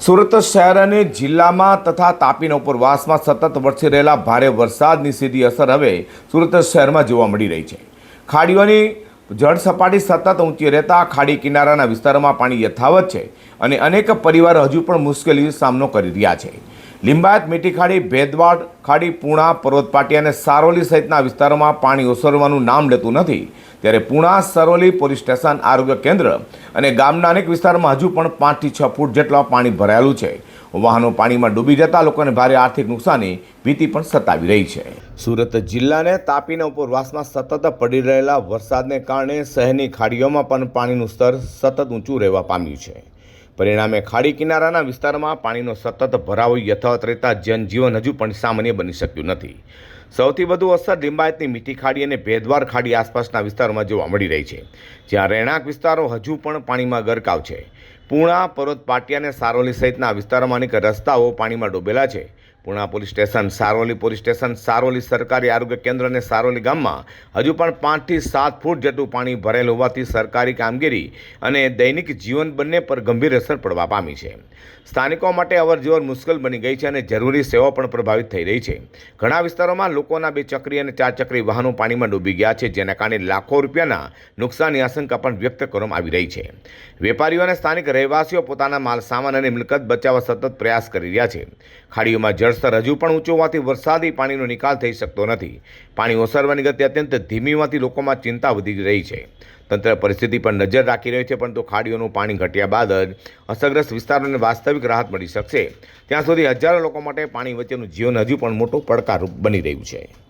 સુરત શહેર અને જિલ્લામાં તથા તાપીના ઉપરવાસમાં સતત વરસી રહેલા ભારે વરસાદની સીધી અસર હવે સુરત શહેરમાં જોવા મળી રહી છે। ખાડીઓની જળ સપાટી સતત ઊંચી રહેતા ખાડી કિનારાના વિસ્તારોમાં પાણી યથાવત છે અને અનેક પરિવારો હજુ પણ મુશ્કેલીનો સામનો કરી રહ્યા છે। લિંબાયત, મીઠી ખાડી, ભેદવાડ ખાડી, પૂણા, પર્વત પાટિયા અને સારોલી સહિતના વિસ્તારોમાં પાણી ઓસરવાનું નામ લેતું નથી। ત્યારે પૂણા, સારોલી પોલીસ સ્ટેશન, આરોગ્ય કેન્દ્ર અને ગામના અનેક વિસ્તારોમાં હજુ પણ 5 થી 6 ફૂટ જેટલા પાણી ભરાયેલું છે। વાહનો પાણીમાં ડૂબી જતા લોકોને ભારે આર્થિક નુકસાની ભીતિ પણ સતાવી રહી છે। સુરત જિલ્લાને તાપીના ઉપરવાસમાં સતત પડી રહેલા વરસાદને કારણે શહેરની ખાડીઓમાં પણ પાણીનું સ્તર સતત ઊંચું રહેવા પામ્યું છે। પરિણામે ખાડી કિનારાના વિસ્તારમાં પાણીનો સતત ભરાવો યથાવત રહેતા જનજીવન હજુ પણ સામાન્ય બની શક્યું નથી। સૌથી વધુ અસર લિંબાયતની મીઠી ખાડી અને ભેદવાડ ખાડી આસપાસના વિસ્તારોમાં જોવા મળી રહી છે, જ્યાં રહેણાંક વિસ્તારો હજુ પણ પાણીમાં ગરકાવ છે। પૂણા, પર્વત પાટિયા અને સારોલી સહિતના વિસ્તારોમાં અનેક રસ્તાઓ પાણીમાં ડૂબેલા છે। Puna police station, Saroli police station, Saroli સરકારી આરોગ્ય કેન્દ્ર અને સારોલી ગામમાં હજુ પણ 5 થી 7 ફૂટ જેટલું પાણી ભરેલું હોવાથી સરકારી કામગીરી અને દૈનિક જીવન બંને પર ગંભીર અસર પડવા પામી છે। સ્થાનિકો માટે અવરજવર મુશ્કેલ બની ગઈ છે અને જરૂરી સેવાઓ પણ પ્રભાવિત થઈ રહી છે। ઘણા વિસ્તારોમાં લોકોના 2 ચક્રી અને 4 ચક્રી વાહનો પાણીમાં ડૂબી ગયા છે, જેના કારણે લાખો રૂપિયાના નુકસાનની આશંકા પણ વ્યક્ત કરવામાં આવી રહી છે। વેપારીઓ અને સ્થાનિક રહેવાસીઓ પોતાના માલ સામાન અને મિલકત બચાવવા સતત પ્રયાસ કરી રહ્યા છે। ખાડીઓમાં જળસ્તર હજુ પણ ઊંચું હોવાથી વરસાદી પાણીનો નિકાલ થઈ શકતો નથી। પાણી ઓસરવાની ગતિ અત્યંત ધીમી હોવાથી લોકોમાં ચિંતા વધી રહી છે। તંત્ર પરિસ્થિતિ પર નજર રાખી રહ્યું છે, પરંતુ ખાડીઓનું પાણી ઘટ્યા બાદ જ અસરગ્રસ્ત વિસ્તારોને વાસ્તવિક રાહત મળી શકશે। ત્યાં સુધી હજારો લોકો માટે પાણી વચ્ચેનું જીવન હજુ પણ મોટો પડકારરૂપ બની રહ્યું છે।